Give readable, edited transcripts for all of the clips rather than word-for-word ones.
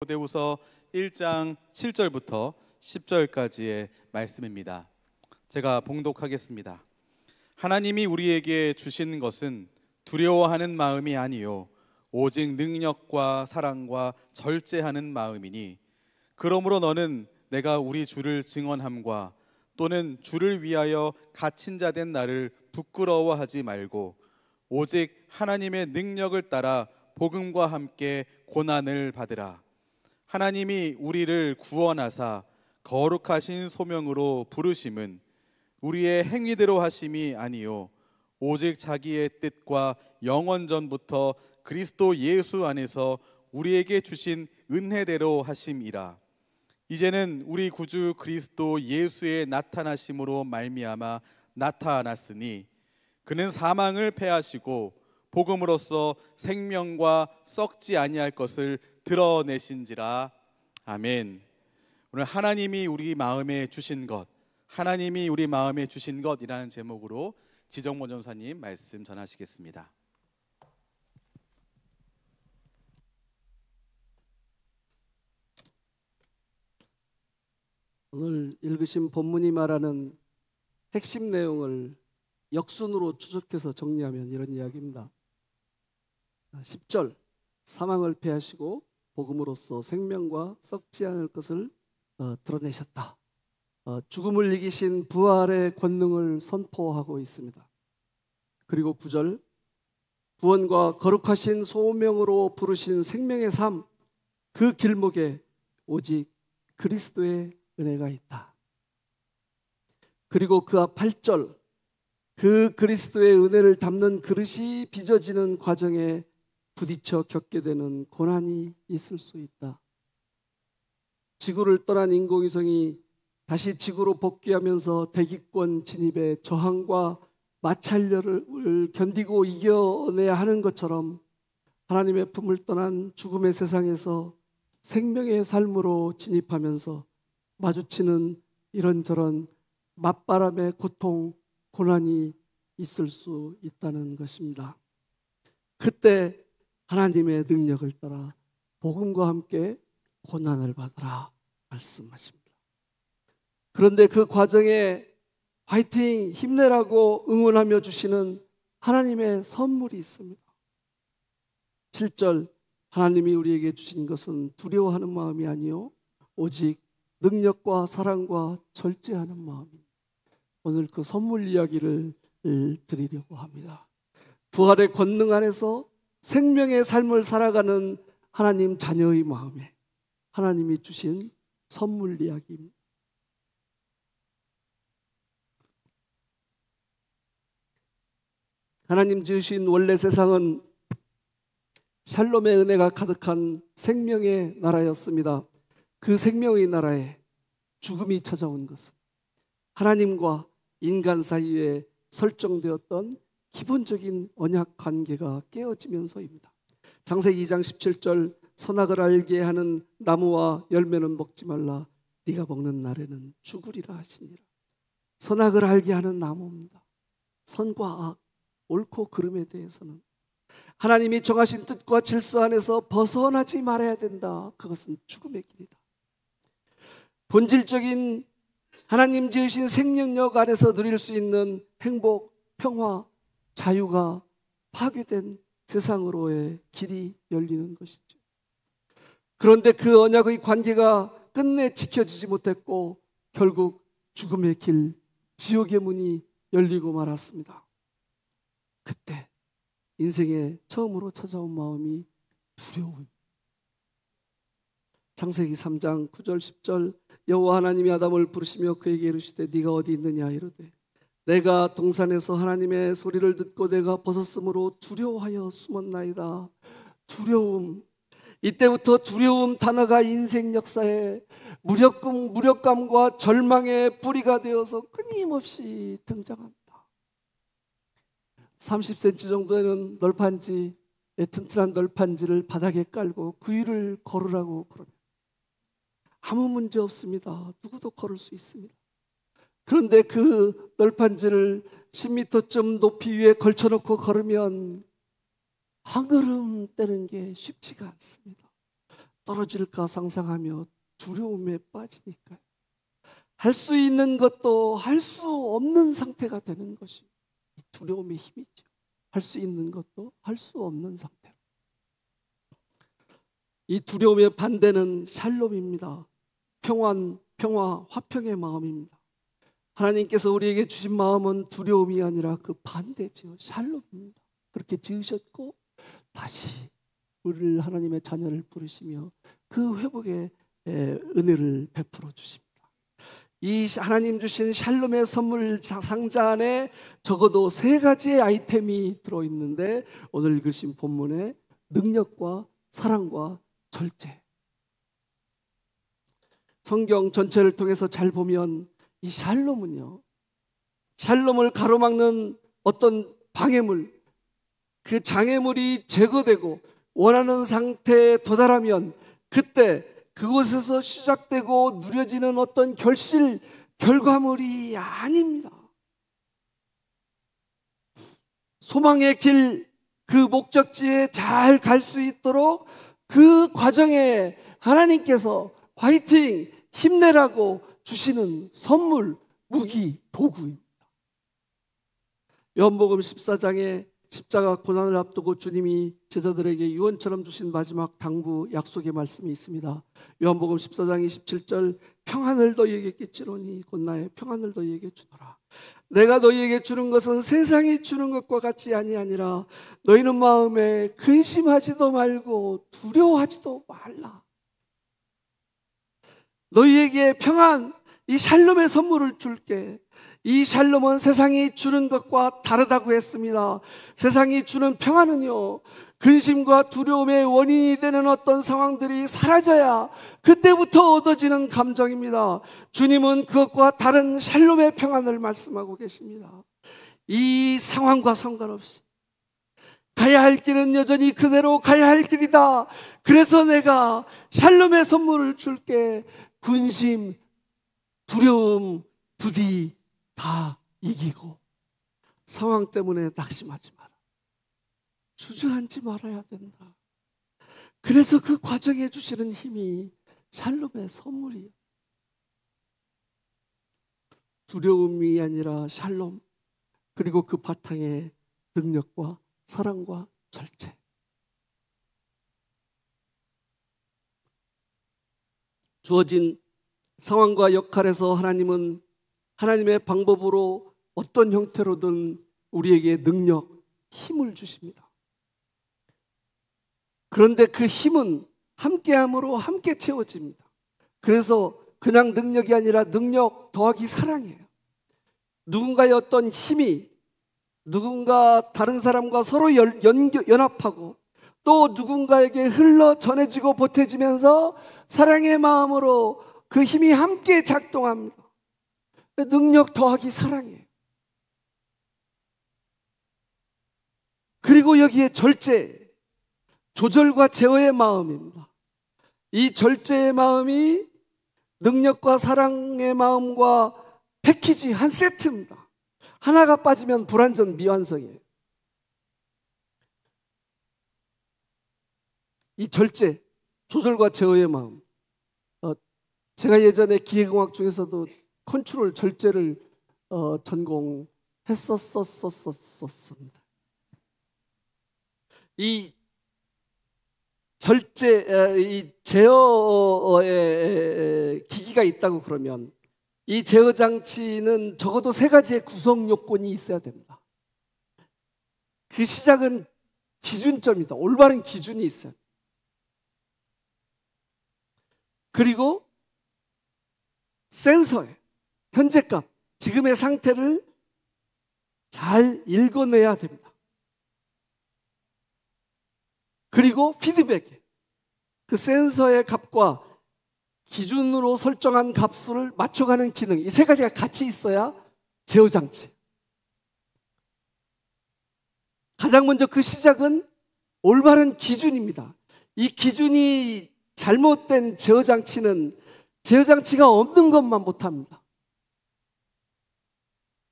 디모데후서 1장 7절부터 10절까지의 말씀입니다. 제가 봉독하겠습니다. 하나님이 우리에게 주신 것은 두려워하는 마음이 아니요 오직 능력과 사랑과 절제하는 마음이니, 그러므로 너는 내가 우리 주를 증언함과 또는 주를 위하여 갇힌 자 된 나를 부끄러워하지 말고 오직 하나님의 능력을 따라 복음과 함께 고난을 받으라. 하나님이 우리를 구원하사 거룩하신 소명으로 부르심은 우리의 행위대로 하심이 아니요 오직 자기의 뜻과 영원 전부터 그리스도 예수 안에서 우리에게 주신 은혜대로 하심이라. 이제는 우리 구주 그리스도 예수의 나타나심으로 말미암아 나타났으니 그는 사망을 패하시고 복음으로써 생명과 썩지 아니할 것을 드러내신지라. 아멘. 오늘 하나님이 우리 마음에 주신 것, 하나님이 우리 마음에 주신 것이라는 제목으로 지정모 전사님 말씀 전하시겠습니다. 오늘 읽으신 본문이 말하는 핵심 내용을 역순으로 추적해서 정리하면 이런 이야기입니다. 10절, 사망을 패하시고 복음으로써 생명과 썩지 않을 것을 드러내셨다. 죽음을 이기신 부활의 권능을 선포하고 있습니다. 그리고 9절, 구원과 거룩하신 소명으로 부르신 생명의 삶, 그 길목에 오직 그리스도의 은혜가 있다. 그리고 그 앞 8절, 그 그리스도의 은혜를 담는 그릇이 빚어지는 과정에 부딪혀 겪게 되는 고난이 있을 수 있다. 지구를 떠난 인공위성이 다시 지구로 복귀하면서 대기권 진입의 저항과 마찰력을 견디고 이겨내야 하는 것처럼 하나님의 품을 떠난 죽음의 세상에서 생명의 삶으로 진입하면서 마주치는 이런저런 맞바람의 고통, 고난이 있을 수 있다는 것입니다. 그때 하나님의 능력을 따라 복음과 함께 고난을 받으라 말씀하십니다. 그런데 그 과정에 화이팅, 힘내라고 응원하며 주시는 하나님의 선물이 있습니다. 7절, 하나님이 우리에게 주신 것은 두려워하는 마음이 아니요 오직 능력과 사랑과 절제하는 마음입니다. 오늘 그 선물 이야기를 드리려고 합니다. 부활의 권능 안에서 생명의 삶을 살아가는 하나님 자녀의 마음에 하나님이 주신 선물 이야기입니다. 하나님 지으신 원래 세상은 샬롬의 은혜가 가득한 생명의 나라였습니다. 그 생명의 나라에 죽음이 찾아온 것은 하나님과 인간 사이에 설정되었던 기본적인 언약 관계가 깨어지면서입니다. 창세기 2장 17절, 선악을 알게 하는 나무와 열매는 먹지 말라, 네가 먹는 날에는 죽으리라 하시니라. 선악을 알게 하는 나무입니다. 선과 악, 옳고 그름에 대해서는 하나님이 정하신 뜻과 질서 안에서 벗어나지 말아야 된다. 그것은 죽음의 길이다. 본질적인 하나님 지으신 생명력 안에서 누릴 수 있는 행복, 평화, 자유가 파괴된 세상으로의 길이 열리는 것이죠. 그런데 그 언약의 관계가 끝내 지켜지지 못했고 결국 죽음의 길, 지옥의 문이 열리고 말았습니다. 그때 인생에 처음으로 찾아온 마음이 두려움. 창세기 3장 9절 10절, 여호와 하나님이 아담을 부르시며 그에게 이르시되 네가 어디 있느냐 이르되 내가 동산에서 하나님의 소리를 듣고 내가 벗었으므로 두려워하여 숨었나이다. 두려움. 이때부터 두려움 단어가 인생 역사에 무력감과 절망의 뿌리가 되어서 끊임없이 등장합니다. 30cm 정도는 널판지, 튼튼한 널판지를 바닥에 깔고 그 위를 걸으라고 그러면 아무 문제 없습니다. 누구도 걸을 수 있습니다. 그런데 그 널판지를 10m쯤 높이 위에 걸쳐놓고 걸으면 한 걸음 떼는 게 쉽지가 않습니다. 떨어질까 상상하며 두려움에 빠지니까요. 할 수 있는 것도 할 수 없는 상태가 되는 것이 두려움의 힘이죠. 할 수 있는 것도 할 수 없는 상태. 이 두려움의 반대는 샬롬입니다. 평안, 평화, 화평의 마음입니다. 하나님께서 우리에게 주신 마음은 두려움이 아니라 그 반대죠. 샬롬입니다. 그렇게 지으셨고 다시 우리를 하나님의 자녀를 부르시며 그 회복의 은혜를 베풀어 주십니다. 이 하나님 주신 샬롬의 선물 상자 안에 적어도 3가지의 아이템이 들어있는데 오늘 읽으신 본문에 능력과 사랑과 절제. 성경 전체를 통해서 잘 보면 이 샬롬은요, 샬롬을 가로막는 어떤 방해물, 그 장애물이 제거되고 원하는 상태에 도달하면 그때 그곳에서 시작되고 누려지는 어떤 결과물이 아닙니다. 소망의 길, 그 목적지에 잘 갈 수 있도록 그 과정에 하나님께서 화이팅, 힘내라고 주시는 선물, 무기, 도구입니다. 요한복음 14장에 십자가 고난을 앞두고 주님이 제자들에게 유언처럼 주신 마지막 당부 약속의 말씀이 있습니다. 요한복음 14장 27절 평안을 너희에게 끼치노니 곧 나의 평안을 너희에게 주노라. 내가 너희에게 주는 것은 세상이 주는 것과 같이 아니하니라. 너희는 마음에 근심하지도 말고 두려워하지도 말라. 너희에게 평안, 이 샬롬의 선물을 줄게. 이 샬롬은 세상이 주는 것과 다르다고 했습니다. 세상이 주는 평안은요, 근심과 두려움의 원인이 되는 어떤 상황들이 사라져야 그때부터 얻어지는 감정입니다. 주님은 그것과 다른 샬롬의 평안을 말씀하고 계십니다. 이 상황과 상관없이 가야 할 길은 여전히 그대로 가야 할 길이다. 그래서 내가 샬롬의 선물을 줄게. 근심, 두려움, 부디 다 이기고 상황 때문에 낙심하지 마라. 주저앉지 말아야 된다. 그래서 그 과정에 주시는 힘이 샬롬의 선물이에요. 두려움이 아니라 샬롬, 그리고 그 바탕에 능력과 사랑과 절제. 주어진 상황과 역할에서 하나님은 하나님의 방법으로 어떤 형태로든 우리에게 능력, 힘을 주십니다. 그런데 그 힘은 함께함으로 함께 채워집니다. 그래서 그냥 능력이 아니라 능력 더하기 사랑이에요. 누군가의 어떤 힘이 누군가 다른 사람과 서로 연합하고 또 누군가에게 흘러 전해지고 보태지면서 사랑의 마음으로 그 힘이 함께 작동합니다. 능력 더하기 사랑이에요. 그리고 여기에 절제, 조절과 제어의 마음입니다. 이 절제의 마음이 능력과 사랑의 마음과 패키지 한 세트입니다. 하나가 빠지면 불완전 미완성이에요. 이 절제, 조절과 제어의 마음. 제가 예전에 기계공학 중에서도 컨트롤 절제를 전공했었습니다. 이 절제, 이 제어의 기기가 있다고 그러면 이 제어 장치는 적어도 3가지의 구성 요건이 있어야 됩니다. 그 시작은 기준점이다. 올바른 기준이 있어요. 그리고 센서에 현재값, 지금의 상태를 잘 읽어내야 됩니다. 그리고 피드백에 그 센서의 값과 기준으로 설정한 값을 맞춰가는 기능, 이 3가지가 같이 있어야 제어장치. 가장 먼저 그 시작은 올바른 기준입니다. 이 기준이 잘못된 제어장치는 제어장치가 없는 것만 못합니다.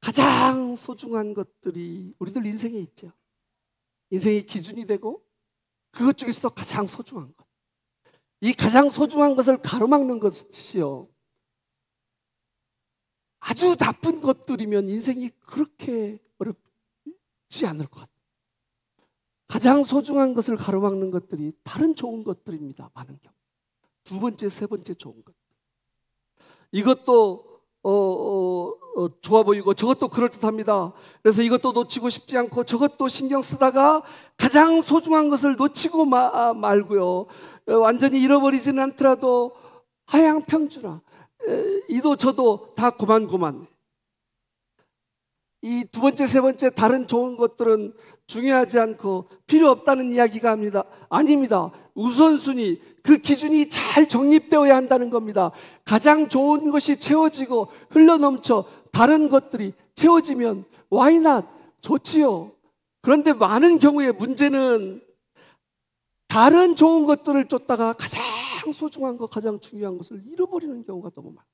가장 소중한 것들이 우리들 인생에 있죠. 인생의 기준이 되고 그것 중에서도 가장 소중한 것. 이 가장 소중한 것을 가로막는 것이요, 아주 나쁜 것들이면 인생이 그렇게 어렵지 않을 것 같아요. 가장 소중한 것을 가로막는 것들이 다른 좋은 것들입니다. 많은 경우. 두 번째, 세 번째 좋은 것. 이것도 좋아 보이고 저것도 그럴듯합니다. 그래서 이것도 놓치고 싶지 않고 저것도 신경 쓰다가 가장 소중한 것을 놓치고 말고요, 완전히 잃어버리지는 않더라도 하양평준화, 이도 저도 다 고만고만. 이 두 번째, 세 번째 다른 좋은 것들은 중요하지 않고 필요 없다는 이야기가 아닙니다. 우선순위, 그 기준이 잘 정립되어야 한다는 겁니다. 가장 좋은 것이 채워지고 흘러넘쳐 다른 것들이 채워지면 why not? 좋지요. 그런데 많은 경우에 문제는 다른 좋은 것들을 쫓다가 가장 소중한 것, 가장 중요한 것을 잃어버리는 경우가 너무 많아요.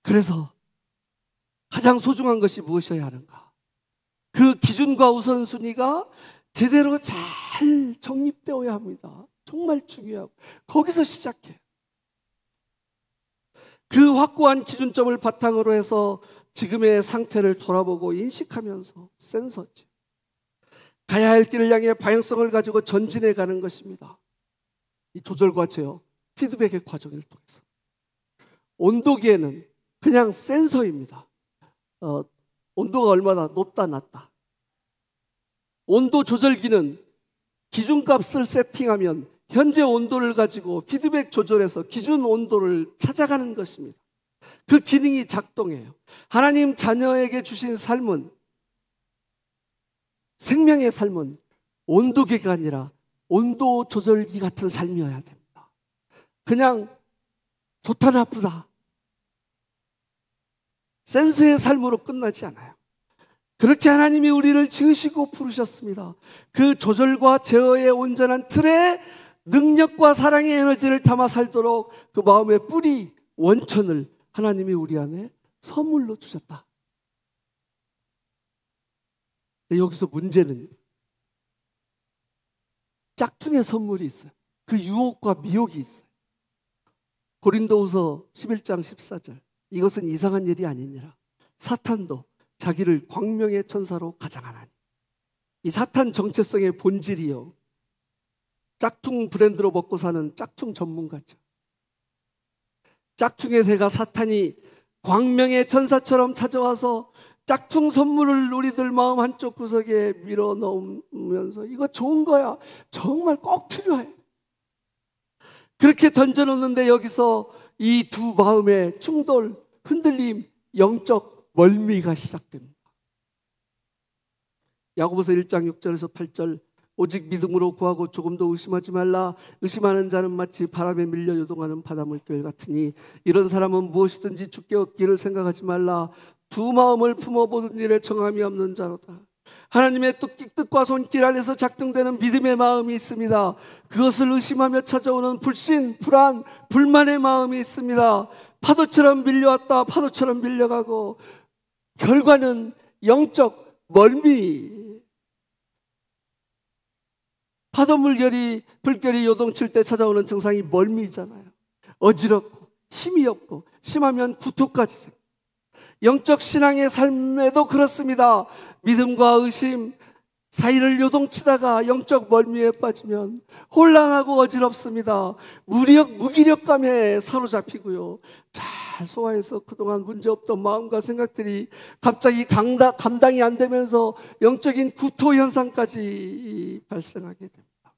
그래서 가장 소중한 것이 무엇이어야 하는가? 그 기준과 우선순위가 제대로 잘 정립되어야 합니다. 정말 중요하고 거기서 시작해요. 그 확고한 기준점을 바탕으로 해서 지금의 상태를 돌아보고 인식하면서 센서지, 가야 할 길을 향해 방향성을 가지고 전진해 가는 것입니다. 이 조절과 제어, 피드백의 과정을 통해서. 온도계는 그냥 센서입니다. 온도가 얼마나 높다 낮다. 온도 조절기는 기준값을 세팅하면 현재 온도를 가지고 피드백 조절해서 기준 온도를 찾아가는 것입니다. 그 기능이 작동해요. 하나님 자녀에게 주신 삶은, 생명의 삶은 온도계가 아니라 온도 조절기 같은 삶이어야 됩니다. 그냥 좋다 나쁘다, 센서의 삶으로 끝나지 않아요. 그렇게 하나님이 우리를 지으시고 부르셨습니다. 그 조절과 제어의 온전한 틀에 능력과 사랑의 에너지를 담아 살도록 그 마음의 뿌리, 원천을 하나님이 우리 안에 선물로 주셨다. 여기서 문제는 짝퉁의 선물이 있어요. 그 유혹과 미혹이 있어요. 고린도후서 11장 14절, 이것은 이상한 일이 아니니라. 사탄도 자기를 광명의 천사로 가장하나니. 이 사탄 정체성의 본질이요, 짝퉁 브랜드로 먹고 사는 짝퉁 전문가죠. 짝퉁의 대가 사탄이 광명의 천사처럼 찾아와서 짝퉁 선물을 우리들 마음 한쪽 구석에 밀어 넣으면서 이거 좋은 거야, 정말 꼭 필요해, 그렇게 던져놓는데 여기서 이 두 마음의 충돌, 흔들림, 영적 멀미가 시작됩니다. 야고보서 1장 6절에서 8절, 오직 믿음으로 구하고 조금도 의심하지 말라. 의심하는 자는 마치 바람에 밀려 요동하는 바닷물결 같으니 이런 사람은 무엇이든지 주께 얻기를 생각하지 말라. 두 마음을 품어 모든 일에 정함이 없는 자로다. 하나님의 뜻과 손길 안에서 작동되는 믿음의 마음이 있습니다. 그것을 의심하며 찾아오는 불신, 불안, 불만의 마음이 있습니다. 파도처럼 밀려왔다 파도처럼 밀려가고 결과는 영적 멀미. 파도 불결이 요동칠 때 찾아오는 증상이 멀미잖아요. 어지럽고 힘이 없고 심하면 구토까지 생겨. 영적 신앙의 삶에도 그렇습니다. 믿음과 의심 사이를 요동치다가 영적 멀미에 빠지면 혼란하고 어지럽습니다. 무기력감에 사로잡히고요, 잘 소화해서 그동안 문제없던 마음과 생각들이 갑자기 감당이 안 되면서 영적인 구토 현상까지 발생하게 됩니다.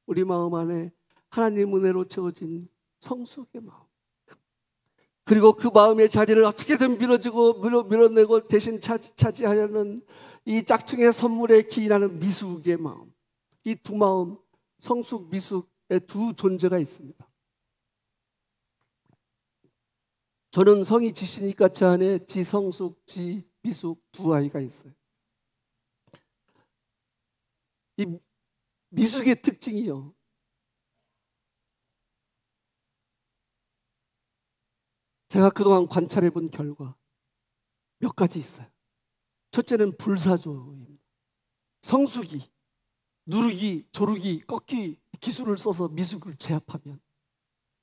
우리 마음 안에 하나님 은혜로 채워진 성숙의 마음, 그리고 그 마음의 자리를 어떻게든 밀어내고 대신 차지하려는 이 짝퉁의 선물에 기인하는 미숙의 마음. 이 두 마음, 성숙, 미숙의 두 존재가 있습니다. 저는 성이 지시니까 제 안에 지성숙, 지미숙 두 아이가 있어요. 이 미숙의 특징이요, 제가 그동안 관찰해 본 결과 몇 가지 있어요. 첫째는 불사조입니다. 성숙이 누르기, 조르기, 꺾기 기술을 써서 미숙을 제압하면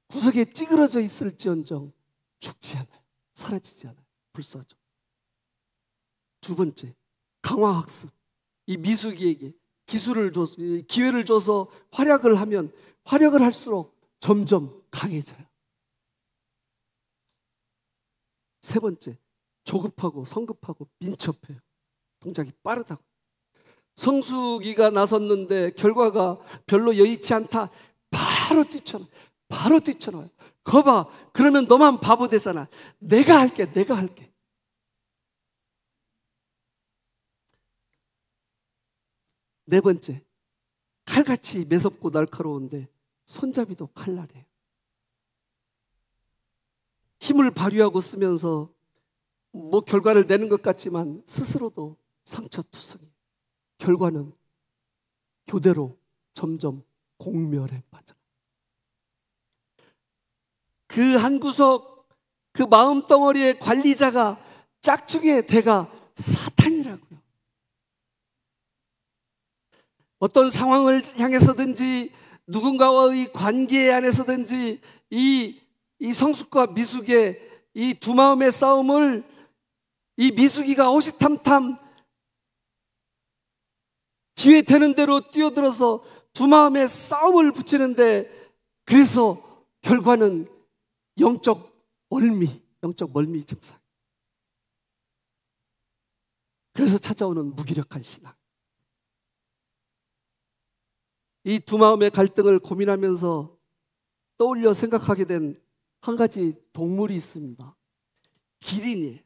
구석에 찌그러져 있을지언정 죽지 않아요. 사라지지 않아요. 불사조. 두 번째, 강화학습. 이 미숙이에게 기술을 줘서, 기회를 줘서 활약을 하면 활약을 할수록 점점 강해져요. 세 번째, 조급하고 성급하고 민첩해요. 동작이 빠르다고. 성수기가 나섰는데 결과가 별로 여의치 않다. 바로 뛰쳐나와요. 바로 뛰쳐나와요. 거봐, 그러면 너만 바보 되잖아. 내가 할게, 내가 할게. 네 번째, 칼같이 매섭고 날카로운데 손잡이도 칼날이에요. 힘을 발휘하고 쓰면서 뭐 결과를 내는 것 같지만 스스로도 상처투성이. 결과는 교대로 점점 공멸에 빠져. 그 한 구석, 그 마음덩어리의 관리자가 짝퉁의 대가 사탄이라고요. 어떤 상황을 향해서든지 누군가와의 관계 안에서든지 이 성숙과 미숙의 이 두 마음의 싸움을 이 미숙이가 호시탐탐 기회 되는 대로 뛰어들어서 두 마음의 싸움을 붙이는데 그래서 결과는 영적 멀미 증상. 그래서 찾아오는 무기력한 신앙. 이 두 마음의 갈등을 고민하면서 떠올려 생각하게 된 한 가지 동물이 있습니다. 기린이에요.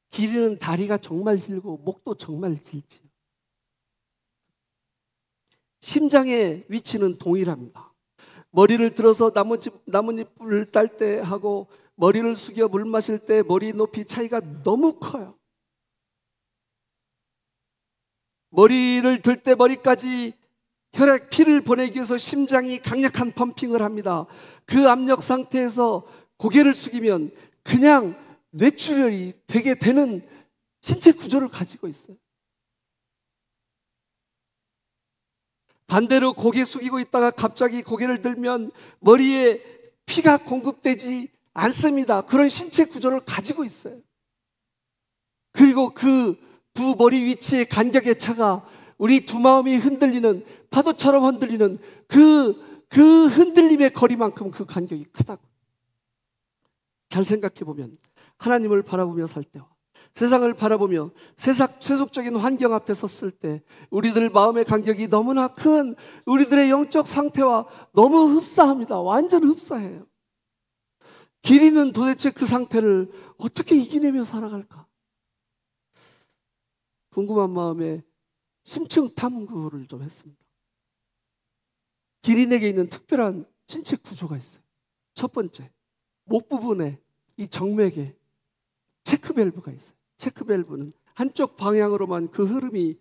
기린은 다리가 정말 길고 목도 정말 길지요. 심장의 위치는 동일합니다. 머리를 들어서 나뭇잎을 딸 때 하고 머리를 숙여 물 마실 때 머리 높이 차이가 너무 커요. 머리를 들 때 머리까지 혈액, 피를 보내기 위해서 심장이 강력한 펌핑을 합니다. 그 압력 상태에서 고개를 숙이면 그냥 뇌출혈이 되게 되는 신체 구조를 가지고 있어요. 반대로 고개 숙이고 있다가 갑자기 고개를 들면 머리에 피가 공급되지 않습니다. 그런 신체 구조를 가지고 있어요. 그리고 그 두 머리 위치의 간격의 차가 우리 두 마음이 흔들리는 파도처럼 흔들리는 그 흔들림의 거리만큼 그 간격이 크다고. 잘 생각해 보면 하나님을 바라보며 살 때와 세상을 바라보며 세속적인 환경 앞에 섰을 때 우리들 마음의 간격이 너무나 큰 우리들의 영적 상태와 너무 흡사합니다. 완전 흡사해요. 기린은 도대체 그 상태를 어떻게 이겨내며 살아갈까? 궁금한 마음에 심층 탐구를 좀 했습니다. 기린에게 있는 특별한 신체 구조가 있어요. 첫 번째, 목 부분에 이 정맥에 체크밸브가 있어요. 체크밸브는 한쪽 방향으로만 그 흐름이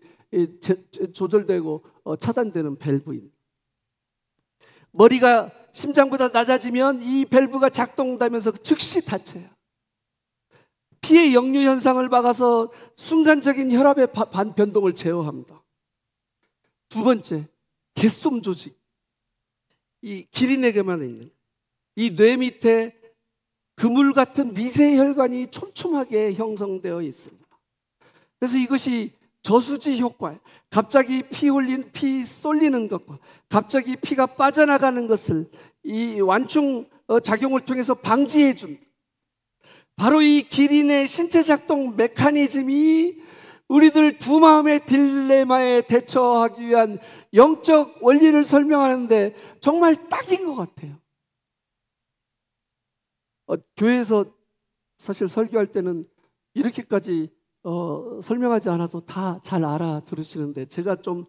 조절되고 차단되는 밸브입니다. 머리가 심장보다 낮아지면 이 밸브가 작동되면서 즉시 닫혀요. 피의 역류 현상을 막아서 순간적인 혈압의 변동을 제어합니다. 두 번째, 개솜 조직. 이 기린에게만 있는 이 뇌 밑에 그물 같은 미세 혈관이 촘촘하게 형성되어 있습니다. 그래서 이것이 저수지 효과, 갑자기 피 쏠리는 것과 갑자기 피가 빠져나가는 것을 이 완충 작용을 통해서 방지해 준다. 바로 이 기린의 신체 작동 메커니즘이 우리들 두 마음의 딜레마에 대처하기 위한 영적 원리를 설명하는데 정말 딱인 것 같아요. 교회에서 사실 설교할 때는 이렇게까지 설명하지 않아도 다 잘 알아들으시는데 제가 좀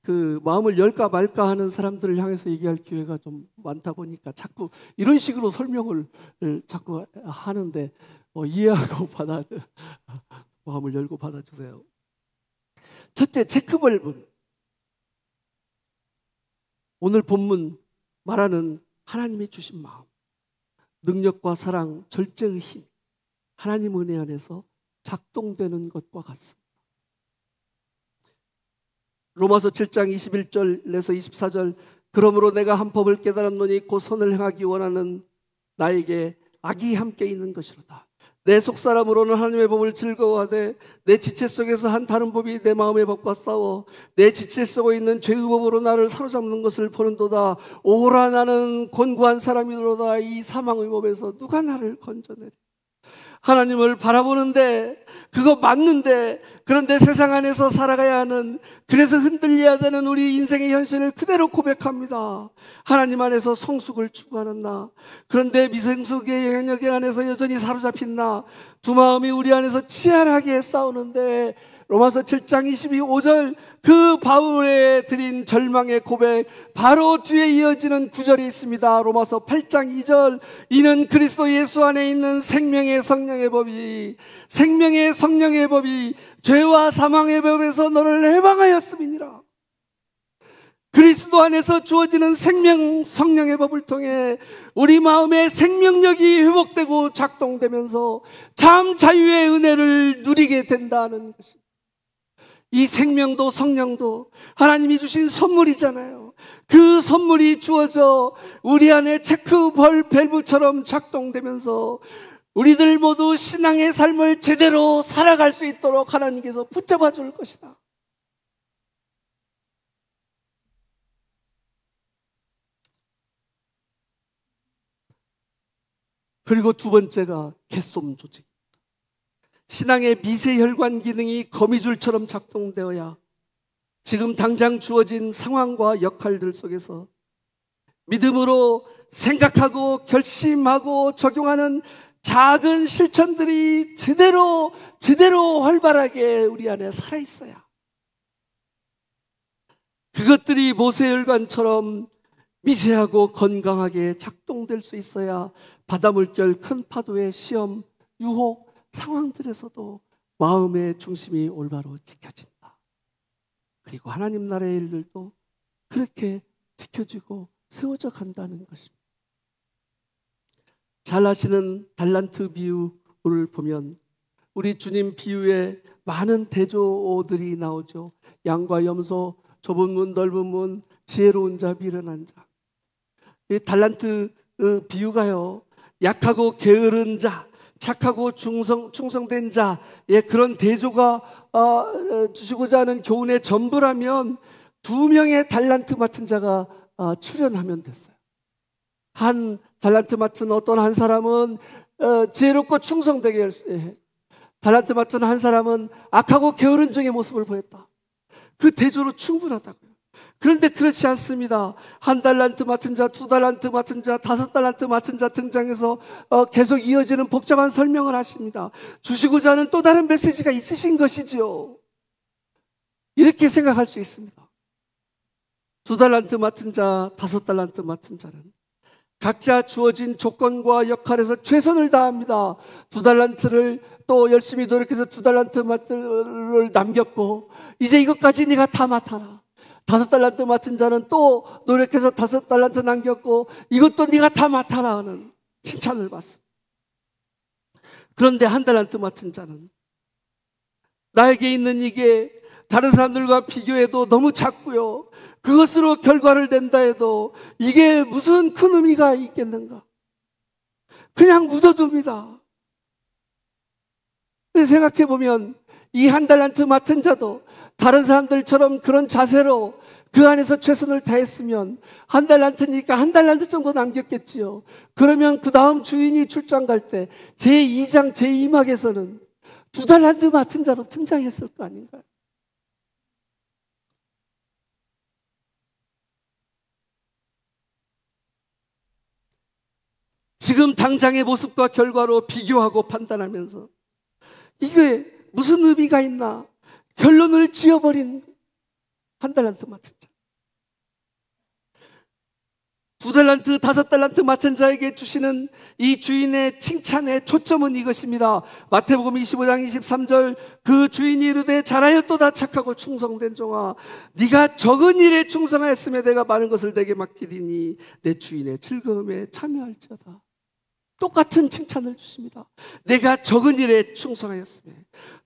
그 마음을 열까 말까 하는 사람들을 향해서 얘기할 기회가 좀 많다 보니까 자꾸 이런 식으로 설명을 자꾸 하는데 이해하고 마음을 열고 받아주세요. 첫째, 체크밸브. 오늘 본문 말하는 하나님이 주신 마음, 능력과 사랑, 절제의 힘, 하나님 은혜 안에서 작동되는 것과 같습니다. 로마서 7장 21절에서 24절, 그러므로 내가 한 법을 깨달았노니 곧 선을 행하기 원하는 나에게 악이 함께 있는 것이로다. 내 속사람으로는 하나님의 법을 즐거워하되 내 지체 속에서 한 다른 법이 내 마음의 법과 싸워 내 지체 속에 있는 죄의 법으로 나를 사로잡는 것을 보는도다. 오라, 나는 곤고한 사람이로다. 이 사망의 법에서 누가 나를 건져내리. 하나님을 바라보는데, 그거 맞는데, 그런데 세상 안에서 살아가야 하는, 그래서 흔들려야 되는 우리 인생의 현실을 그대로 고백합니다. 하나님 안에서 성숙을 추구하는 나, 그런데 미성숙의 영역 안에서 여전히 사로잡힌 나, 두 마음이 우리 안에서 치열하게 싸우는데, 로마서 7장 22절, 그 바울의 드린 절망의 고백, 바로 뒤에 이어지는 구절이 있습니다. 로마서 8장 2절, 이는 그리스도 예수 안에 있는 생명의 성령의 법이, 생명의 성령의 법이 죄와 사망의 법에서 너를 해방하였음이니라. 그리스도 안에서 주어지는 생명 성령의 법을 통해 우리 마음의 생명력이 회복되고 작동되면서 참 자유의 은혜를 누리게 된다는 것입니다. 이 생명도 성령도 하나님이 주신 선물이잖아요. 그 선물이 주어져 우리 안에 체크 밸브처럼 작동되면서 우리들 모두 신앙의 삶을 제대로 살아갈 수 있도록 하나님께서 붙잡아 줄 것이다. 그리고 두 번째가 개솜 조직. 신앙의 미세혈관 기능이 거미줄처럼 작동되어야 지금 당장 주어진 상황과 역할들 속에서 믿음으로 생각하고 결심하고 적용하는 작은 실천들이 제대로 활발하게 우리 안에 살아있어야, 그것들이 모세혈관처럼 미세하고 건강하게 작동될 수 있어야 바다물결, 큰 파도의 시험, 유혹 상황들에서도 마음의 중심이 올바로 지켜진다. 그리고 하나님 나라의 일들도 그렇게 지켜지고 세워져 간다는 것입니다. 잘 아시는 달란트 비유를 보면 우리 주님 비유에 많은 대조들이 나오죠. 양과 염소, 좁은 문, 넓은 문, 지혜로운 자, 미련한 자. 이 달란트 비유가요, 약하고 게으른 자, 착하고 충성된 자의 그런 대조가 주시고자 하는 교훈의 전부라면 2명의 달란트 맡은 자가 출연하면 됐어요. 한 달란트 맡은 어떤 한 사람은 지혜롭고 충성되게 해. 달란트 맡은 한 사람은 악하고 게으른 종의 모습을 보였다. 그 대조로 충분하다고요. 그런데 그렇지 않습니다. 한 달란트 맡은 자, 2달란트 맡은 자, 5달란트 맡은 자 등장해서 계속 이어지는 복잡한 설명을 하십니다. 주시고자 하는 또 다른 메시지가 있으신 것이지요. 이렇게 생각할 수 있습니다. 2달란트 맡은 자, 5달란트 맡은 자는 각자 주어진 조건과 역할에서 최선을 다합니다. 2달란트를 또 열심히 노력해서 2달란트를 남겼고, 이제 이것까지 네가 다 맡아라. 5달란트 맡은 자는 또 노력해서 5달란트 남겼고, 이것도 네가 다 맡아라 하는 칭찬을 받습니다. 그런데 1달란트 맡은 자는 나에게 있는 이게 다른 사람들과 비교해도 너무 작고요, 그것으로 결과를 낸다 해도 이게 무슨 큰 의미가 있겠는가, 그냥 묻어둡니다. 생각해보면 이 1달란트 맡은 자도 다른 사람들처럼 그런 자세로 그 안에서 최선을 다했으면 1달란트니까 1달란트 정도 남겼겠지요. 그러면 그 다음 주인이 출장 갈 때 제2장 제2막에서는 2달란트 맡은 자로 등장했을 거 아닌가요? 지금 당장의 모습과 결과로 비교하고 판단하면서 이게 무슨 의미가 있나 결론을 지어버린 1달란트 맡은 자. 2달란트, 5달란트 맡은 자에게 주시는 이 주인의 칭찬의 초점은 이것입니다. 마태복음 25장 23절, 그 주인이 이르되 잘하였도다 착하고 충성된 종아, 네가 적은 일에 충성하였으며 내가 많은 것을 내게 맡기리니 내 주인의 즐거움에 참여할지어다. 똑같은 칭찬을 주십니다. 내가 적은 일에 충성하였으며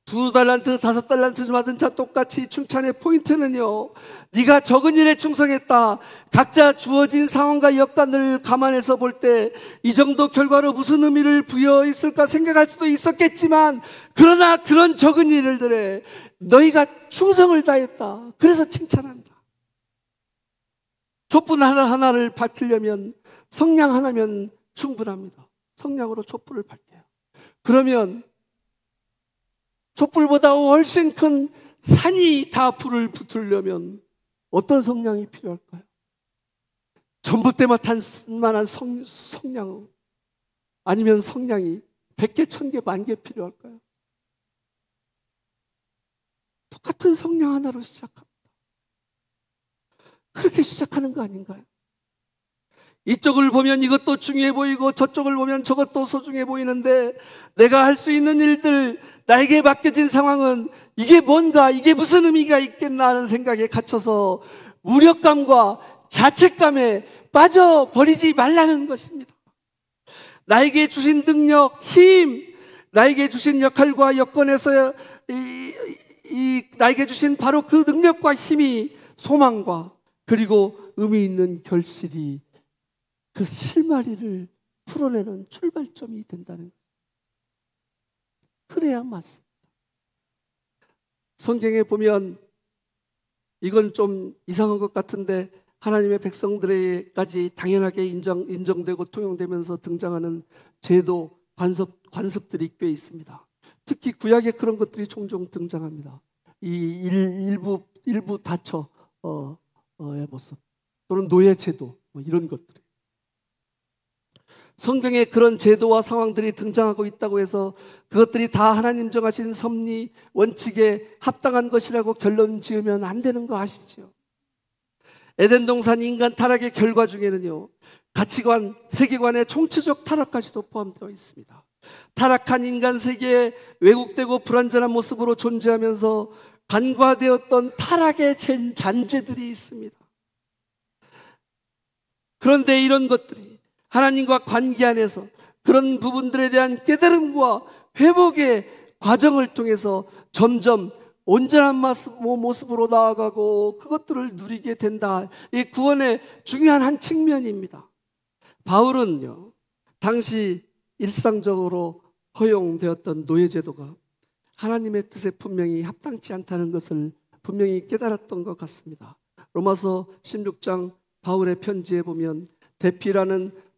2달란트, 5달란트 받은 자 똑같이 칭찬의 포인트는요, 네가 적은 일에 충성했다. 각자 주어진 상황과 여건을 감안해서 볼 때 이 정도 결과로 무슨 의미를 부여했을까 생각할 수도 있었겠지만, 그러나 그런 적은 일들에 너희가 충성을 다했다. 그래서 칭찬한다. 촛불 하나하나를 밝히려면 성냥 하나면 충분합니다. 성냥으로 촛불을 밝혀요. 그러면 촛불보다 훨씬 큰 산이 다 불을 붙으려면 어떤 성냥이 필요할까요? 전봇대만 탄 만한 성냥, 아니면 성냥이 100개, 1000개, 10,000개 필요할까요? 똑같은 성냥 하나로 시작합니다. 그렇게 시작하는 거 아닌가요? 이쪽을 보면 이것도 중요해 보이고 저쪽을 보면 저것도 소중해 보이는데, 내가 할 수 있는 일들, 나에게 맡겨진 상황은 이게 뭔가, 이게 무슨 의미가 있겠나 하는 생각에 갇혀서 무력감과 자책감에 빠져버리지 말라는 것입니다. 나에게 주신 능력, 힘, 나에게 주신 역할과 여건에서 나에게 주신 바로 그 능력과 힘이 소망과 그리고 의미 있는 결실이, 그 실마리를 풀어내는 출발점이 된다는 거예요. 그래야 맞습니다. 성경에 보면, 이건 좀 이상한 것 같은데, 하나님의 백성들에게까지 당연하게 인정되고 통용되면서 등장하는 제도, 관습들이 꽤 있습니다. 특히 구약에 그런 것들이 종종 등장합니다. 이 일부 다처의 모습, 또는 노예 제도, 이런 것들. 성경에 그런 제도와 상황들이 등장하고 있다고 해서 그것들이 다 하나님 정하신 섭리, 원칙에 합당한 것이라고 결론 지으면 안 되는 거 아시죠? 에덴 동산 인간 타락의 결과 중에는요, 가치관, 세계관의 총체적 타락까지도 포함되어 있습니다. 타락한 인간 세계에 왜곡되고 불완전한 모습으로 존재하면서 간과되었던 타락의 잔재들이 있습니다. 그런데 이런 것들이 하나님과 관계 안에서 그런 부분들에 대한 깨달음과 회복의 과정을 통해서 점점 온전한 모습으로 나아가고 그것들을 누리게 된다. 이 구원의 중요한 한 측면입니다. 바울은요, 당시 일상적으로 허용되었던 노예제도가 하나님의 뜻에 분명히 합당치 않다는 것을 분명히 깨달았던 것 같습니다. 로마서 16장 바울의 편지에 보면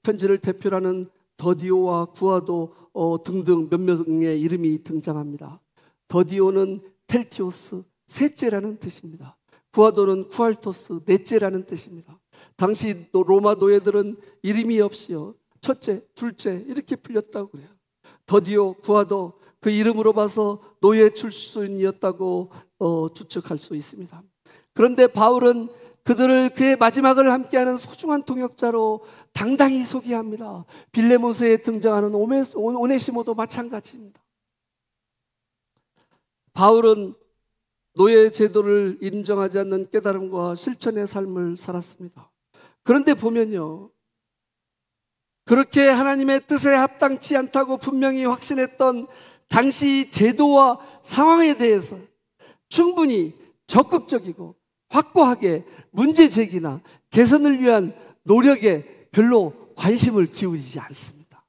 편지를 대표라는 더디오와 구아도 등등 몇몇 명의 이름이 등장합니다. 더디오는 텔티오스, 셋째라는 뜻입니다. 구아도는 쿠알토스, 넷째라는 뜻입니다. 당시 로마 노예들은 이름이 없이요, 첫째, 둘째 이렇게 풀렸다고 그래요. 더디오, 구아도, 그 이름으로 봐서 노예 출신이었다고 추측할 수 있습니다. 그런데 바울은 그들을 그의 마지막을 함께하는 소중한 동역자로 당당히 소개합니다. 빌레몬서에 등장하는 오네시모도 마찬가지입니다. 바울은 노예 제도를 인정하지 않는 깨달음과 실천의 삶을 살았습니다. 그런데 보면요, 그렇게 하나님의 뜻에 합당치 않다고 분명히 확신했던 당시 제도와 상황에 대해서 충분히 적극적이고 확고하게 문제 제기나 개선을 위한 노력에 별로 관심을 기울이지 않습니다.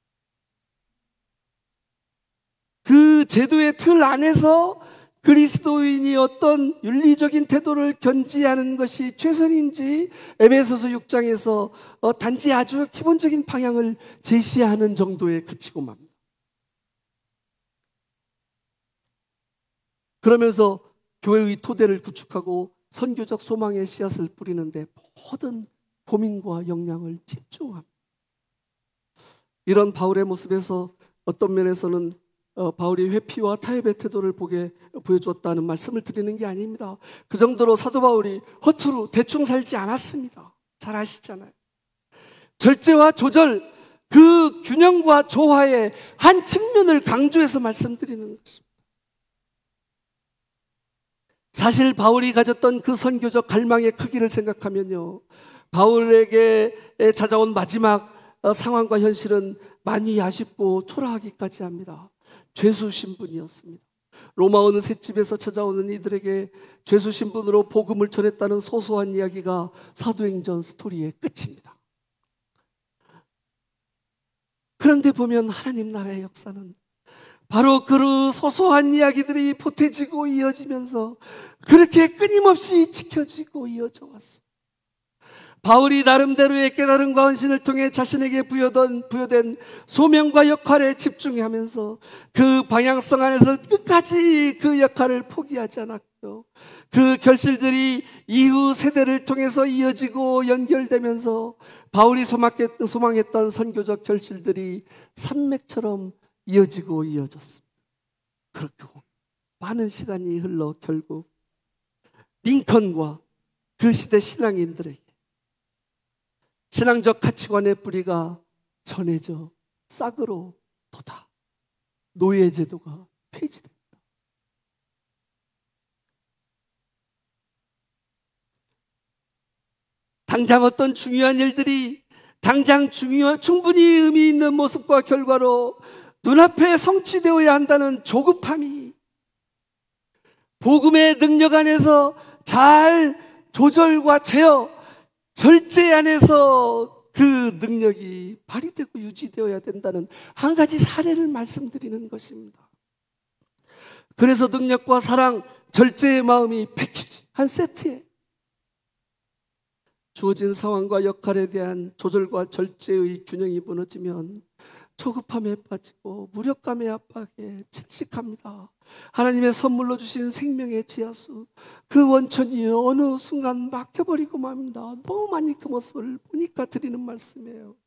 그 제도의 틀 안에서 그리스도인이 어떤 윤리적인 태도를 견지하는 것이 최선인지 에베소서 6장에서 단지 아주 기본적인 방향을 제시하는 정도에 그치고 맙니다. 그러면서 교회의 토대를 구축하고 선교적 소망의 씨앗을 뿌리는데 모든 고민과 역량을 집중합니다. 이런 바울의 모습에서 어떤 면에서는 바울이 회피와 타협의 태도를 보여주었다는 말씀을 드리는 게 아닙니다. 그 정도로 사도 바울이 허투루 대충 살지 않았습니다. 잘 아시잖아요. 절제와 조절, 그 균형과 조화의 한 측면을 강조해서 말씀드리는 것입니다. 사실 바울이 가졌던 그 선교적 갈망의 크기를 생각하면요, 바울에게 찾아온 마지막 상황과 현실은 많이 아쉽고 초라하기까지 합니다. 죄수 신분이었습니다. 로마 어느 셋집에서 찾아오는 이들에게 죄수 신분으로 복음을 전했다는 소소한 이야기가 사도행전 스토리의 끝입니다. 그런데 보면 하나님 나라의 역사는 바로 그 소소한 이야기들이 보태지고 이어지면서 그렇게 끊임없이 지켜지고 이어져 왔습니다. 바울이 나름대로의 깨달음과 헌신을 통해 자신에게 부여된 소명과 역할에 집중하면서 그 방향성 안에서 끝까지 그 역할을 포기하지 않았고요. 그 결실들이 이후 세대를 통해서 이어지고 연결되면서 바울이 소망했던 선교적 결실들이 산맥처럼 이어지고 이어졌습니다. 그렇게 많은 시간이 흘러 결국 링컨과 그 시대 신앙인들에게 신앙적 가치관의 뿌리가 전해져 싹으로 돋아 노예제도가 폐지됩니다. 당장 어떤 중요한 일들이 충분히 의미 있는 모습과 결과로 눈앞에 성취되어야 한다는 조급함이 복음의 능력 안에서 잘 조절과 제어, 절제 안에서 그 능력이 발휘되고 유지되어야 된다는 한 가지 사례를 말씀드리는 것입니다. 그래서 능력과 사랑, 절제의 마음이 패키지, 한 세트에 주어진 상황과 역할에 대한 조절과 절제의 균형이 무너지면 조급함에 빠지고 무력감의 압박에 침식합니다. 하나님의 선물로 주신 생명의 지하수, 그 원천이 어느 순간 막혀버리고 맙니다. 너무 많이 그 모습을 보니까 드리는 말씀이에요.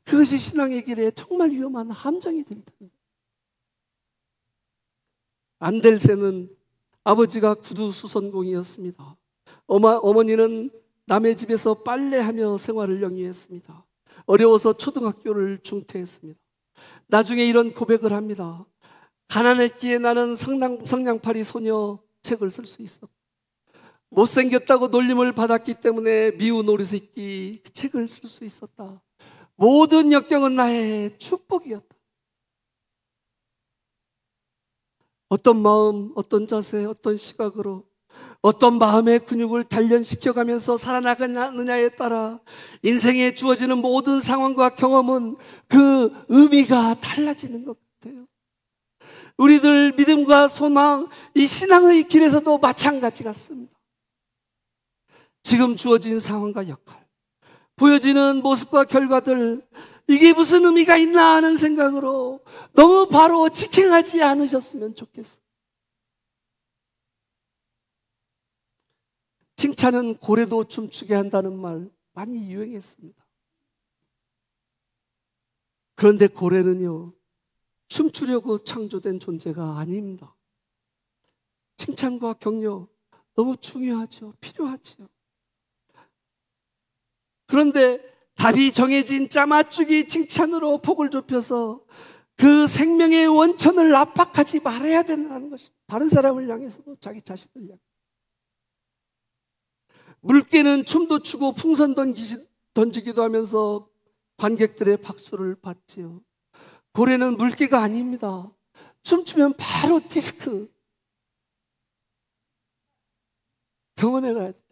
그것이 신앙의 길에 정말 위험한 함정이 된다. 안델센은 아버지가 구두수선공이었습니다. 어머니는 남의 집에서 빨래하며 생활을 영위했습니다. 어려워서 초등학교를 중퇴했습니다. 나중에 이런 고백을 합니다. 가난했기에 나는 성냥팔이 소녀 책을 쓸 수 있었고, 못생겼다고 놀림을 받았기 때문에 미운 오리새끼 책을 쓸 수 있었다. 모든 역경은 나의 축복이었다. 어떤 마음, 어떤 자세, 어떤 시각으로 어떤 마음의 근육을 단련시켜가면서 살아나가느냐에 따라 인생에 주어지는 모든 상황과 경험은 그 의미가 달라지는 것 같아요. 우리들 믿음과 소망, 이 신앙의 길에서도 마찬가지 같습니다. 지금 주어진 상황과 역할, 보여지는 모습과 결과들, 이게 무슨 의미가 있나 하는 생각으로 너무 바로 직행하지 않으셨으면 좋겠어요. 칭찬은 고래도 춤추게 한다는 말 많이 유행했습니다. 그런데 고래는요, 춤추려고 창조된 존재가 아닙니다. 칭찬과 격려 너무 중요하죠. 필요하죠. 그런데 답이 정해진 짜맞추기 칭찬으로 폭을 좁혀서 그 생명의 원천을 압박하지 말아야 된다는 것입니다. 다른 사람을 향해서도 자기 자신을 향해. 물개는 춤도 추고 풍선 던지기도 하면서 관객들의 박수를 받지요. 고래는 물개가 아닙니다. 춤추면 바로 디스크. 병원에 가야 돼요.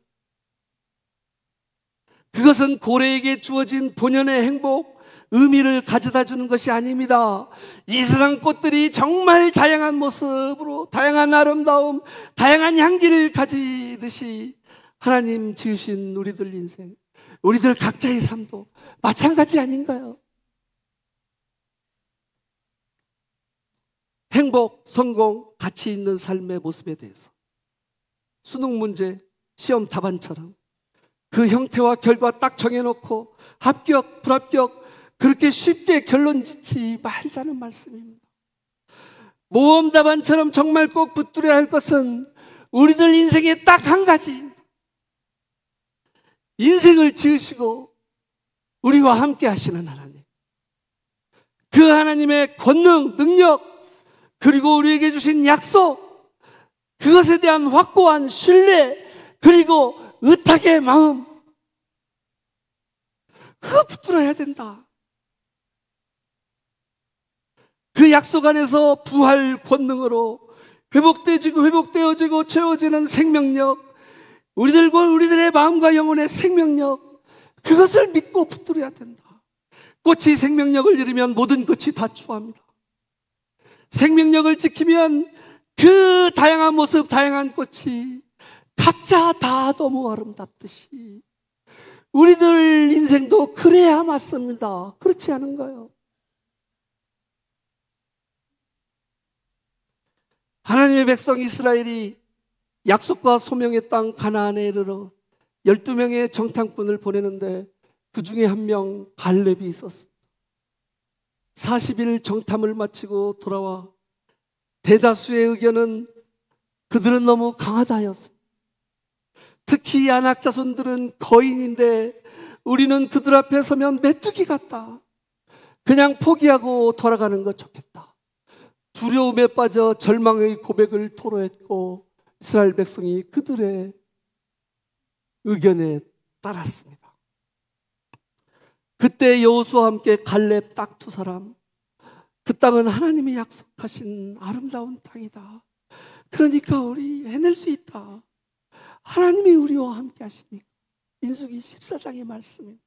그것은 고래에게 주어진 본연의 행복, 의미를 가져다 주는 것이 아닙니다. 이 세상 꽃들이 정말 다양한 모습으로, 다양한 아름다움, 다양한 향기를 가지듯이 하나님 지으신 우리들 인생, 우리들 각자의 삶도 마찬가지 아닌가요? 행복, 성공, 가치 있는 삶의 모습에 대해서 수능 문제, 시험 답안처럼 그 형태와 결과 딱 정해놓고 합격, 불합격 그렇게 쉽게 결론 짓지 말자는 말씀입니다. 모험 답안처럼 정말 꼭 붙들어야 할 것은 우리들 인생에 딱 한 가지, 인생을 지으시고 우리와 함께 하시는 하나님, 그 하나님의 권능, 능력, 그리고 우리에게 주신 약속, 그것에 대한 확고한 신뢰, 그리고 의탁의 마음, 그거 붙들어야 된다. 약속 안에서 부활 권능으로 회복되어지고 채워지는 생명력, 우리들의 마음과 영혼의 생명력, 그것을 믿고 붙들어야 된다. 꽃이 생명력을 잃으면 모든 꽃이 다 추합니다. 생명력을 지키면 그 다양한 모습, 다양한 꽃이 각자 다 너무 아름답듯이 우리들 인생도 그래야 맞습니다. 그렇지 않은가요? 하나님의 백성 이스라엘이 약속과 소명의 땅 가나안에 이르러 12명의 정탐꾼을 보내는데 그 중에 한 명 갈렙이 있었습니다. 40일 정탐을 마치고 돌아와 대다수의 의견은 그들은 너무 강하다였습니다. 특히 안악 자손들은 거인인데 우리는 그들 앞에 서면 메뚜기 같다. 그냥 포기하고 돌아가는 것 좋겠다. 두려움에 빠져 절망의 고백을 토로했고 이스라엘 백성이 그들의 의견에 따랐습니다. 그때 여호수아와 함께 갈렙 딱 두 사람, 그 땅은 하나님이 약속하신 아름다운 땅이다. 그러니까 우리 해낼 수 있다. 하나님이 우리와 함께 하시니까. 민수기 14장의 말씀입니다.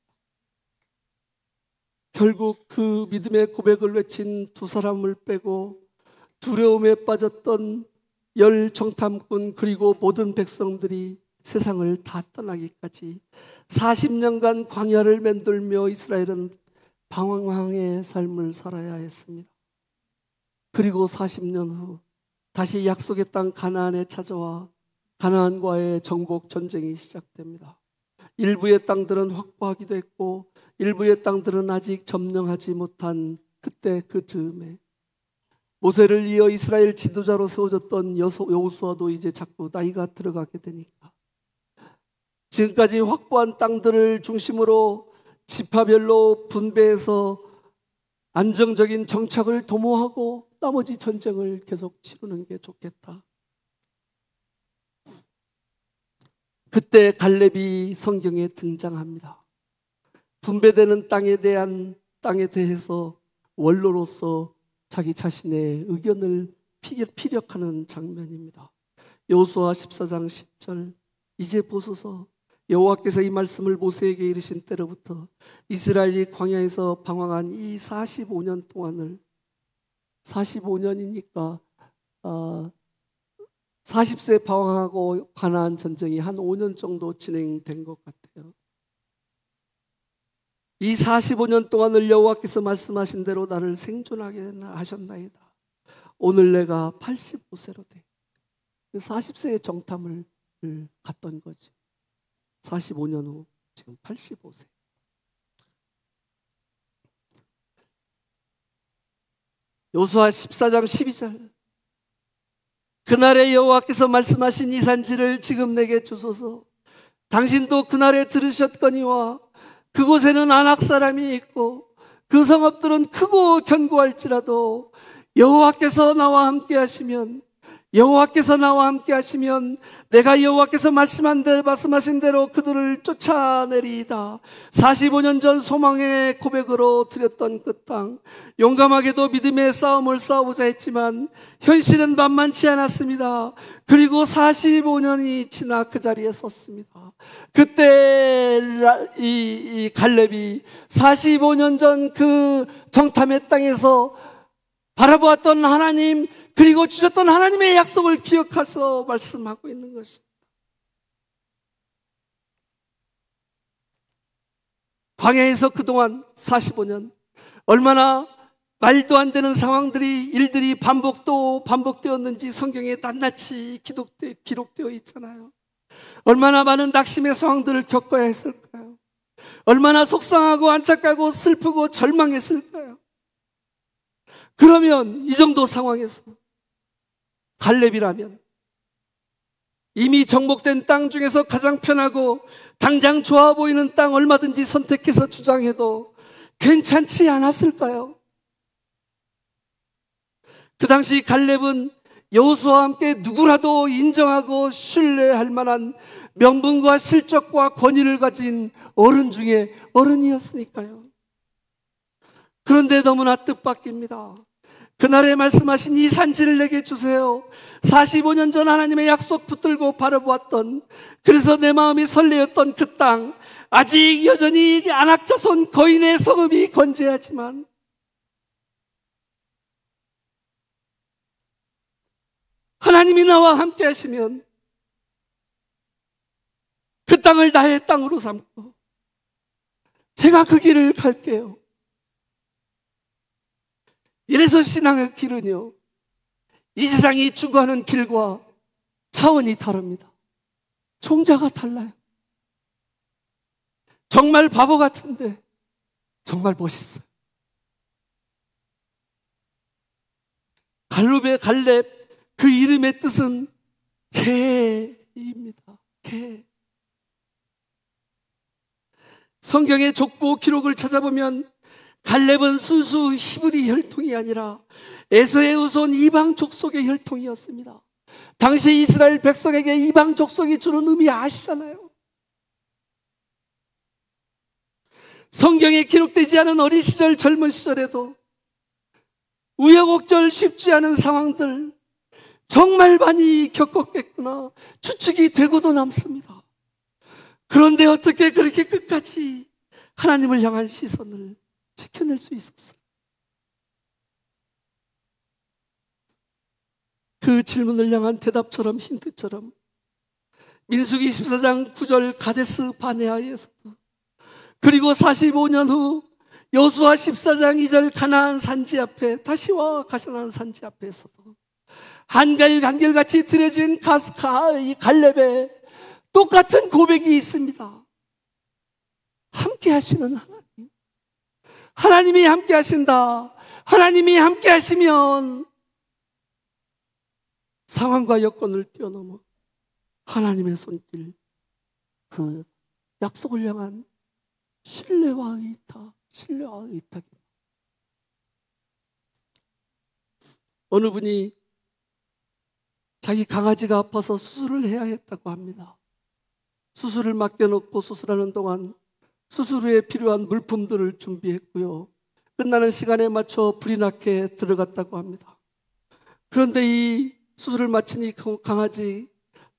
결국 그 믿음의 고백을 외친 두 사람을 빼고 두려움에 빠졌던 10 정탐꾼 그리고 모든 백성들이 세상을 다 떠나기까지 40년간 광야를 맴돌며 이스라엘은 방황의 삶을 살아야 했습니다. 그리고 40년 후 다시 약속의 땅 가나안에 찾아와 가나안과의 정복 전쟁이 시작됩니다. 일부의 땅들은 확보하기도 했고 일부의 땅들은 아직 점령하지 못한 그때 그 즈음에 모세를 이어 이스라엘 지도자로 세워졌던 여호수아도 이제 자꾸 나이가 들어가게 되니까 지금까지 확보한 땅들을 중심으로 지파별로 분배해서 안정적인 정착을 도모하고 나머지 전쟁을 계속 치르는 게 좋겠다. 그때 갈렙이 성경에 등장합니다. 분배되는 땅에 대해서 원로로서 자기 자신의 의견을 피력하는 장면입니다. 여호수아 14장 10절 이제 보소서 여호와께서 이 말씀을 모세에게 이르신 때로부터 이스라엘이 광야에서 방황한 이 45년 동안을 45년이니까 40세 방황하고 가나안 전쟁이 한 5년 정도 진행된 것 같아요. 이 45년 동안을 여호와께서 말씀하신 대로 나를 생존하게 하셨나이다. 오늘 내가 85세로 돼. 40세의 정탐을 갔던 거지. 45년 후 지금 85세. 여호수아 14장 12절 그날에 여호와께서 말씀하신 이 산지를 지금 내게 주소서. 당신도 그날에 들으셨거니와 그곳에는 아낙 사람이 있고 그 성읍들은 크고 견고할지라도 여호와께서 나와 함께 하시면 내가 여호와께서 말씀하신 대로 그들을 쫓아내리이다. 45년 전 소망의 고백으로 드렸던 그 땅, 용감하게도 믿음의 싸움을 싸우고자 했지만 현실은 만만치 않았습니다. 그리고 45년이 지나 그 자리에 섰습니다. 그때 이 갈렙이 45년 전 그 정탐의 땅에서 바라보았던 하나님, 그리고 주셨던 하나님의 약속을 기억해서 말씀하고 있는 것입니다. 광야에서 그동안 45년 얼마나 말도 안 되는 일들이 반복되었는지 성경에 낱낱이 기록되어 있잖아요. 얼마나 많은 낙심의 상황들을 겪어야 했을까요? 얼마나 속상하고 안타깝고 슬프고 절망했을까요? 그러면 이 정도 상황에서 갈렙이라면 이미 정복된 땅 중에서 가장 편하고 당장 좋아 보이는 땅 얼마든지 선택해서 주장해도 괜찮지 않았을까요? 그 당시 갈렙은 여호수아와 함께 누구라도 인정하고 신뢰할 만한 명분과 실적과 권위를 가진 어른 중에 어른이었으니까요. 그런데 너무나 뜻밖입니다. 그날에 말씀하신 이 산지를 내게 주세요. 45년 전 하나님의 약속 붙들고 바라보았던, 그래서 내 마음이 설레었던 그 땅, 아직 여전히 안악자손 거인의 성읍이 건재하지만 하나님이 나와 함께 하시면 그 땅을 나의 땅으로 삼고 제가 그 길을 갈게요. 이래서 신앙의 길은요, 이 세상이 추구하는 길과 차원이 다릅니다. 종자가 달라요. 정말 바보 같은데 정말 멋있어요. 갈렙, 그 이름의 뜻은 개입니다. 개. 성경의 족보 기록을 찾아보면 갈렙은 순수 히브리 혈통이 아니라 에서의 후손 이방 족속의 혈통이었습니다. 당시 이스라엘 백성에게 이방 족속이 주는 의미 아시잖아요. 성경에 기록되지 않은 어린 시절, 젊은 시절에도 우여곡절 쉽지 않은 상황들 정말 많이 겪었겠구나 추측이 되고도 남습니다. 그런데 어떻게 그렇게 끝까지 하나님을 향한 시선을 지켜낼 수 있었어요? 그 질문을 향한 대답처럼, 힌트처럼 민수기 14장 9절 가데스 바네아에서도, 그리고 45년 후 여수아 14장 2절 가나안 산지 앞에, 다시와 가나안 산지 앞에서도 한결같이 들여진 이 갈렙의 똑같은 고백이 있습니다. 함께 하시는 하나님, 하나님이 함께 하신다. 하나님이 함께 하시면 상황과 여건을 뛰어넘어 하나님의 손길, 그 약속을 향한 신뢰와 의탁입니다. 어느 분이 자기 강아지가 아파서 수술을 해야 했다고 합니다. 수술을 맡겨놓고 수술하는 동안 수술 후에 필요한 물품들을 준비했고요. 끝나는 시간에 맞춰 불이 나게 들어갔다고 합니다. 그런데 이 수술을 마친 이 강아지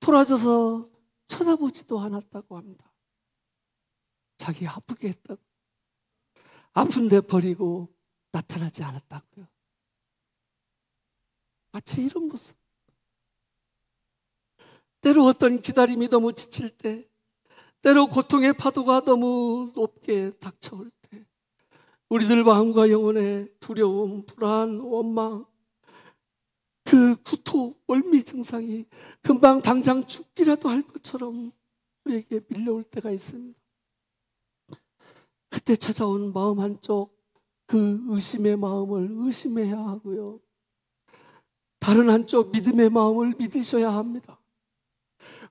돌아져서 쳐다보지도 않았다고 합니다. 자기 아프게 했다고. 아픈데 버리고 나타나지 않았다고요. 마치 이런 모습. 때로 어떤 기다림이 너무 지칠 때, 때로 고통의 파도가 너무 높게 닥쳐올 때, 우리들 마음과 영혼의 두려움, 불안, 원망, 그 구토, 멀미 증상이 금방 당장 죽기라도 할 것처럼 우리에게 밀려올 때가 있습니다. 그때 찾아온 마음 한쪽, 그 의심의 마음을 의심해야 하고요, 다른 한쪽 믿음의 마음을 믿으셔야 합니다.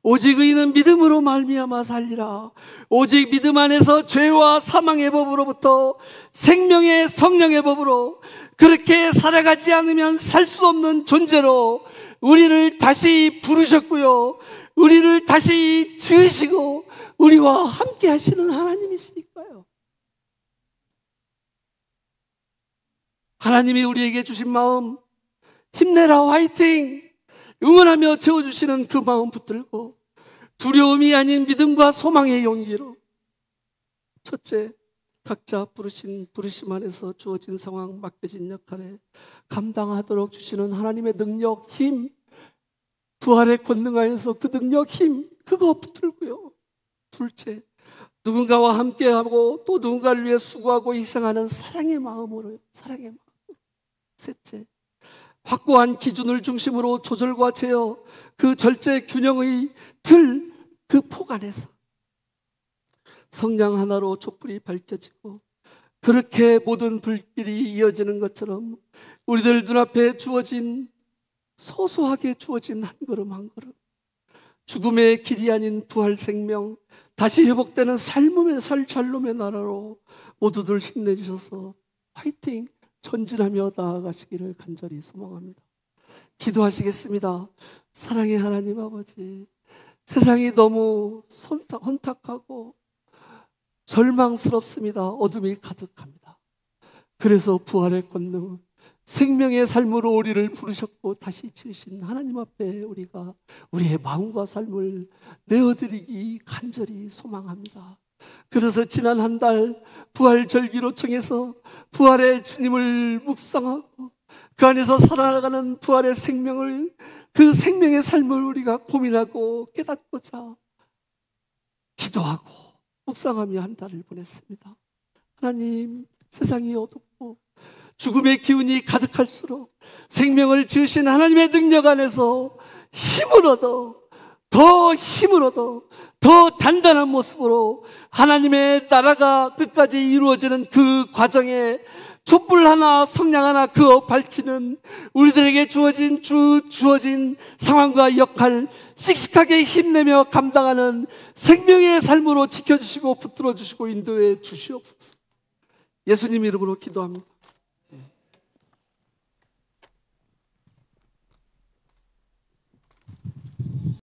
오직 의인은 믿음으로 말미암아 살리라. 오직 믿음 안에서 죄와 사망의 법으로부터 생명의 성령의 법으로 그렇게 살아가지 않으면 살 수 없는 존재로 우리를 다시 부르셨고요, 우리를 다시 지으시고 우리와 함께 하시는 하나님이시니까요. 하나님이 우리에게 주신 마음, 힘내라, 화이팅, 응원하며 채워주시는 그 마음 붙들고 두려움이 아닌 믿음과 소망의 용기로, 첫째, 각자 부르심 안에서 주어진 상황, 맡겨진 역할에 감당하도록 주시는 하나님의 능력, 힘, 부활의 권능 안에서 그 능력, 힘, 그거 붙들고요. 둘째, 누군가와 함께하고 또 누군가를 위해 수고하고 희생하는 사랑의 마음으로요. 사랑의 마음으로. 셋째, 확고한 기준을 중심으로 조절과 제어, 그 절제 균형의 틀, 그 폭 안에서 성냥 하나로 촛불이 밝혀지고 그렇게 모든 불길이 이어지는 것처럼 우리들 눈앞에 주어진, 소소하게 주어진 한 걸음 한 걸음, 죽음의 길이 아닌 부활 생명, 다시 회복되는 샬롬의 나라로 모두들 힘내주셔서 화이팅, 전진하며 나아가시기를 간절히 소망합니다. 기도하시겠습니다. 사랑의 하나님 아버지, 세상이 너무 혼탁하고 절망스럽습니다. 어둠이 가득합니다. 그래서 부활의 권능, 생명의 삶으로 우리를 부르셨고 다시 지으신 하나님 앞에 우리가 우리의 마음과 삶을 내어드리기 간절히 소망합니다. 그래서 지난 한 달 부활절기로 청해서 부활의 주님을 묵상하고 그 안에서 살아가는 부활의 생명을, 그 생명의 삶을 우리가 고민하고 깨닫고자 기도하고 묵상하며 한 달을 보냈습니다. 하나님, 세상이 어둡고 죽음의 기운이 가득할수록 생명을 지으신 하나님의 능력 안에서 힘을 얻어, 더 힘을 얻어, 더 단단한 모습으로 하나님의 나라가 끝까지 이루어지는 그 과정에 촛불 하나, 성냥 하나 그어 밝히는 우리들에게 주어진 상황과 역할 씩씩하게 힘내며 감당하는 생명의 삶으로 지켜주시고 붙들어주시고 인도해 주시옵소서. 예수님 이름으로 기도합니다.